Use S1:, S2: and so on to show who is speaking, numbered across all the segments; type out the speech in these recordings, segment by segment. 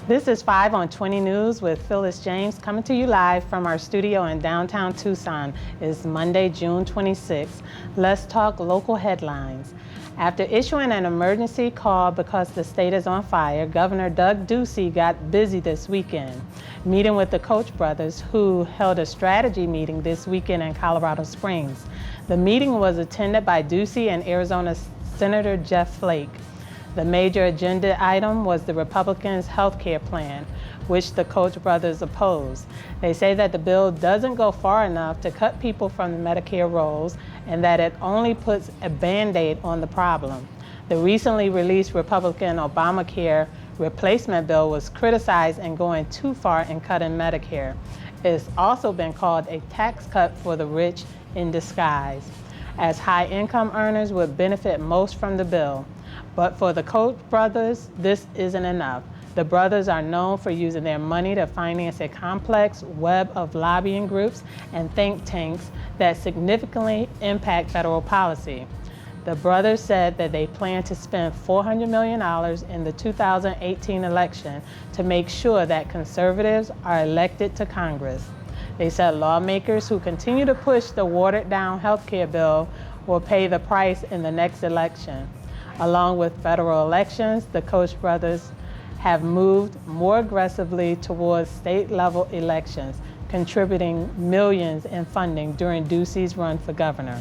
S1: This is 5 on 20 News with Phyllis James coming to you live from our studio in downtown Tucson. It's Monday, June 26th. Let's talk local headlines. After issuing an emergency call because the state is on fire, Governor Doug Ducey got busy this weekend, meeting with the Koch brothers, who held a strategy meeting this weekend in Colorado Springs. The meeting was attended by Ducey and Arizona Senator Jeff Flake. The major agenda item was the Republicans' health care plan, which the Koch brothers oppose. They say that the bill doesn't go far enough to cut people from the Medicare rolls and that it only puts a Band-Aid on the problem. The recently released Republican Obamacare replacement bill was criticized and going too far in cutting Medicare. It's also been called a tax cut for the rich in disguise, as high-income earners would benefit most from the bill. But for the Koch brothers, this isn't enough. The brothers are known for using their money to finance a complex web of lobbying groups and think tanks that significantly impact federal policy. The brothers said that they plan to spend $400 million in the 2018 election to make sure that conservatives are elected to Congress. They said lawmakers who continue to push the watered-down health care bill will pay the price in the next election. Along with federal elections, the Koch brothers have moved more aggressively towards state-level elections, contributing millions in funding during Ducey's run for governor.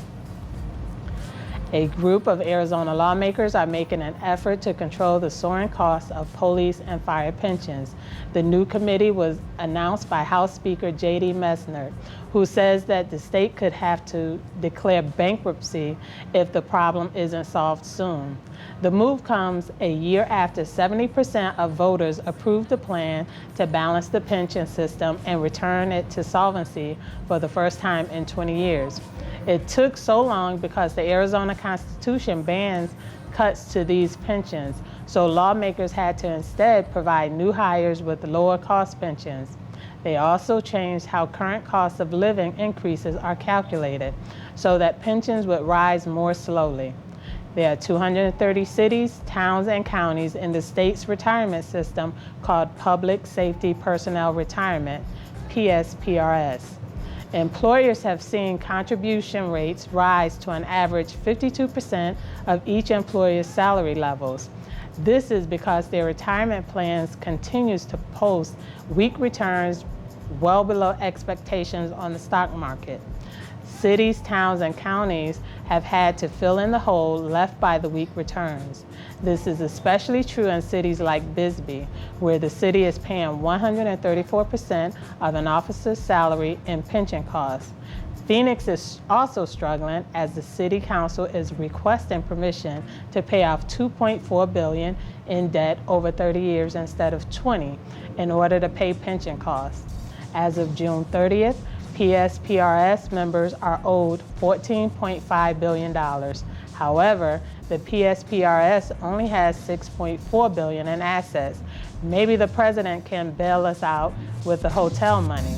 S1: A group of Arizona lawmakers are making an effort to control the soaring costs of police and fire pensions. The new committee was announced by House Speaker J.D. Messner, who says that the state could have to declare bankruptcy if the problem isn't solved soon. The move comes a year after 70% of voters approved the plan to balance the pension system and return it to solvency for the first time in 20 years. It took so long because the Arizona Constitution bans cuts to these pensions, so lawmakers had to instead provide new hires with lower cost pensions. They also changed how current costs of living increases are calculated so that pensions would rise more slowly. There are 230 cities, towns, and counties in the state's retirement system called Public Safety Personnel Retirement, PSPRS. Employers have seen contribution rates rise to an average 52% of each employer's salary levels. This is because their retirement plans continues to post weak returns well below expectations on the stock market. Cities, towns, and counties have had to fill in the hole left by the weak returns. This is especially true in cities like Bisbee, where the city is paying 134% of an officer's salary in pension costs. Phoenix is also struggling as the city council is requesting permission to pay off $2.4 billion in debt over 30 years instead of 20 in order to pay pension costs. As of June 30th, PSPRS members are owed $14.5 billion. However, the PSPRS only has $6.4 billion in assets. Maybe the president can bail us out with the hotel money.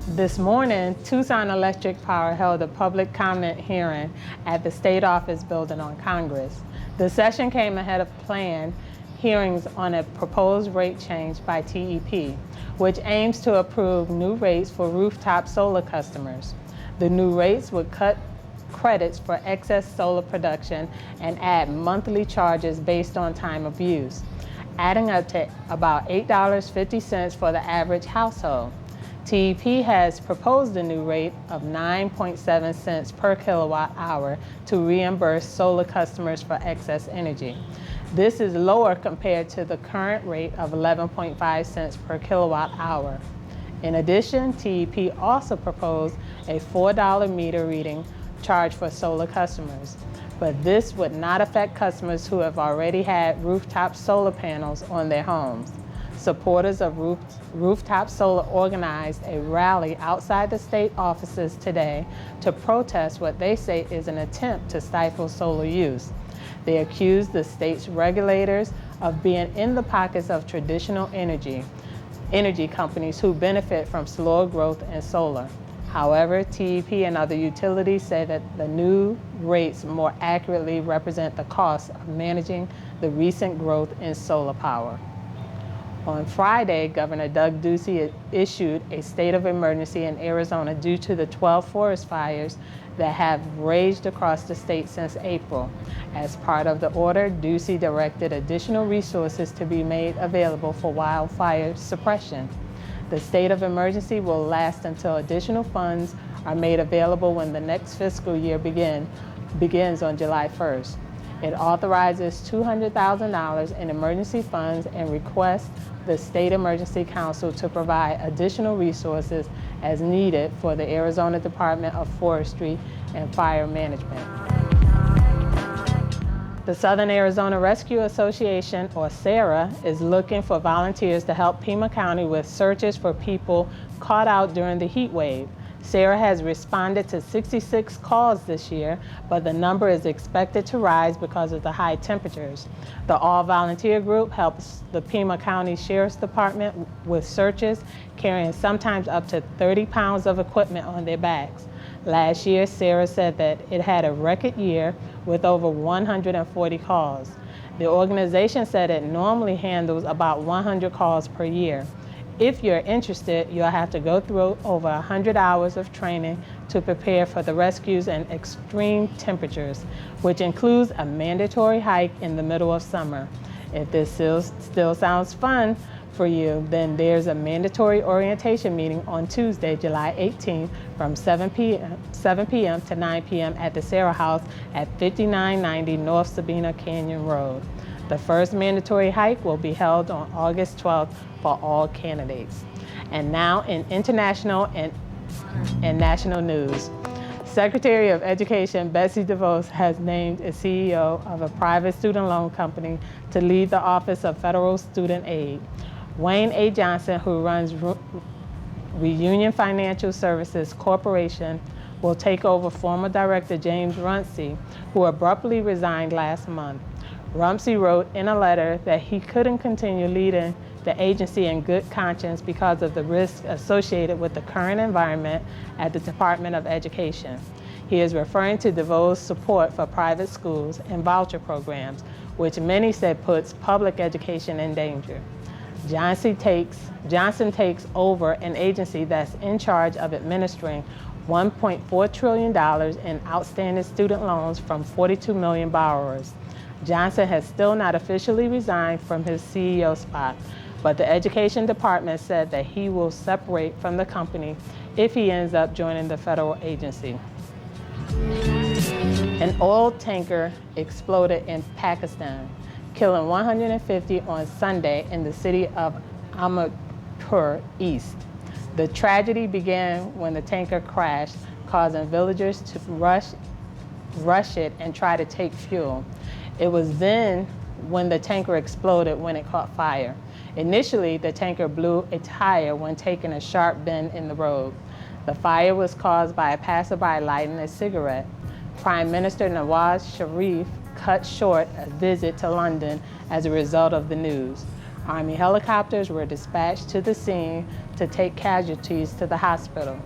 S1: This morning, Tucson Electric Power held a public comment hearing at the State Office building on Congress. The session came ahead of planned hearings on a proposed rate change by TEP, which aims to approve new rates for rooftop solar customers. The new rates would cut credits for excess solar production and add monthly charges based on time of use, adding up to about $8.50 for the average household. TEP has proposed a new rate of 9.7 cents per kilowatt hour to reimburse solar customers for excess energy. This is lower compared to the current rate of 11.5 cents per kilowatt hour. In addition, TEP also proposed a $4 meter reading charge for solar customers, but this would not affect customers who have already had rooftop solar panels on their homes. Supporters of Rooftop Solar organized a rally outside the state offices today to protest what they say is an attempt to stifle solar use. They accused the state's regulators of being in the pockets of traditional energy companies who benefit from slower growth in solar. However, TEP and other utilities say that the new rates more accurately represent the cost of managing the recent growth in solar power. On Friday, Governor Doug Ducey issued a state of emergency in Arizona due to the 12 forest fires that have raged across the state since April. As part of the order, Ducey directed additional resources to be made available for wildfire suppression. The state of emergency will last until additional funds are made available when the next fiscal year begins on July 1st. It authorizes $200,000 in emergency funds and requests the State Emergency Council to provide additional resources as needed for the Arizona Department of Forestry and Fire Management. The Southern Arizona Rescue Association, or SARA, is looking for volunteers to help Pima County with searches for people caught out during the heat wave. SARA has responded to 66 calls this year, but the number is expected to rise because of the high temperatures. The all-volunteer group helps the Pima County Sheriff's Department with searches, carrying sometimes up to 30 pounds of equipment on their backs. Last year, SARA said that it had a record year with over 140 calls. The organization said it normally handles about 100 calls per year. If you're interested, you'll have to go through over 100 hours of training to prepare for the rescues and extreme temperatures, which includes a mandatory hike in the middle of summer. If this still sounds fun for you, then there's a mandatory orientation meeting on Tuesday, July 18th from 7 p.m. to 9 p.m. at the Sarah House at 5990 North Sabina Canyon Road. The first mandatory hike will be held on August 12th for all candidates. And now in international and national news. Secretary of Education Betsy DeVos has named a CEO of a private student loan company to lead the Office of Federal Student Aid. Wayne A. Johnson, who runs Reunion Financial Services Corporation, will take over former Director James Runcie, who abruptly resigned last month. Rumsey wrote in a letter that he couldn't continue leading the agency in good conscience because of the risks associated with the current environment at the Department of Education. He is referring to DeVos' support for private schools and voucher programs, which many said puts public education in danger. Johnson takes over an agency that's in charge of administering $1.4 trillion in outstanding student loans from 42 million borrowers. Johnson has still not officially resigned from his CEO spot, but the Education Department said that he will separate from the company if he ends up joining the federal agency. An oil tanker exploded in Pakistan, killing 150 on Sunday in the city of Amirpur East. The tragedy began when the tanker crashed, causing villagers to rush it and try to take fuel. It was then when the tanker exploded when it caught fire. Initially, the tanker blew a tire when taking a sharp bend in the road. The fire was caused by a passerby lighting a cigarette. Prime Minister Nawaz Sharif cut short a visit to London as a result of the news. Army helicopters were dispatched to the scene to take casualties to the hospital.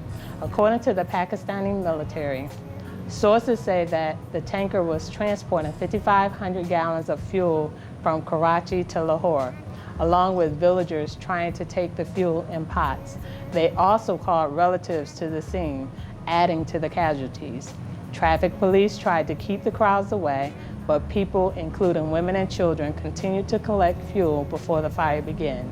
S1: According to the Pakistani military, sources say that the tanker was transporting 5,500 gallons of fuel from Karachi to Lahore, along with villagers trying to take the fuel in pots. They also called relatives to the scene, adding to the casualties. Traffic police tried to keep the crowds away, but people, including women and children, continued to collect fuel before the fire began.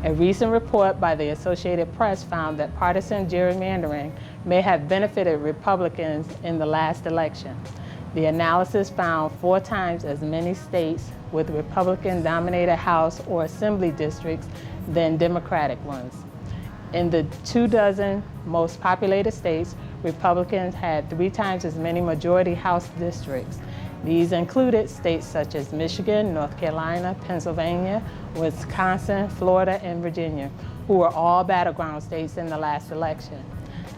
S1: A recent report by the Associated Press found that partisan gerrymandering may have benefited Republicans in the last election. The analysis found 4 times as many states with Republican-dominated House or Assembly districts than Democratic ones. In the 24 most populated states, Republicans had 3 times as many majority House districts. These included states such as Michigan, North Carolina, Pennsylvania, Wisconsin, Florida, and Virginia, who were all battleground states in the last election.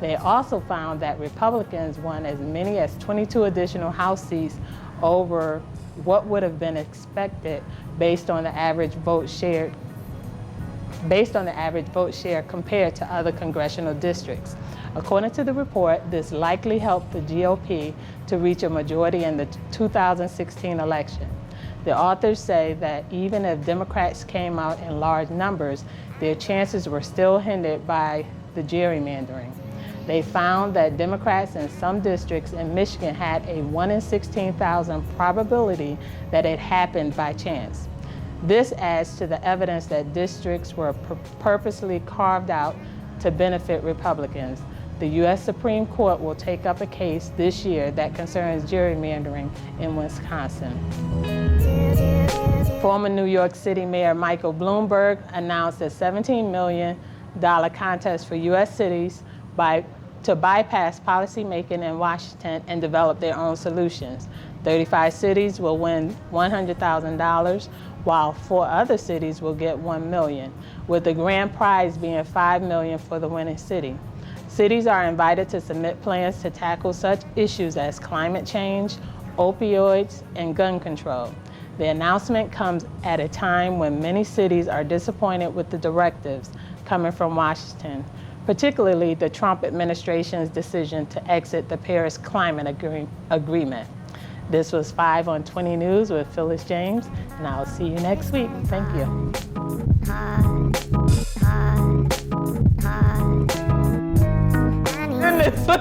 S1: They also found that Republicans won as many as 22 additional House seats over what would have been expected based on the average vote share compared to other congressional districts. According to the report, this likely helped the GOP to reach a majority in the 2016 election. The authors say that even if Democrats came out in large numbers, their chances were still hindered by the gerrymandering. They found that Democrats in some districts in Michigan had a 1 in 16,000 probability that it happened by chance. This adds to the evidence that districts were purposely carved out to benefit Republicans. The U.S. Supreme Court will take up a case this year that concerns gerrymandering in Wisconsin. Former New York City Mayor Michael Bloomberg announced a $17 million contest for U.S. cities to bypass policymaking in Washington and develop their own solutions. 35 cities will win $100,000, while 4 other cities will get $1 million, with the grand prize being $5 million for the winning city. Cities are invited to submit plans to tackle such issues as climate change, opioids, and gun control. The announcement comes at a time when many cities are disappointed with the directives coming from Washington, particularly the Trump administration's decision to exit the Paris Climate Agreement. This was 5 on 20 News with Phyllis James, and I'll see you next week. Thank you. Goodness.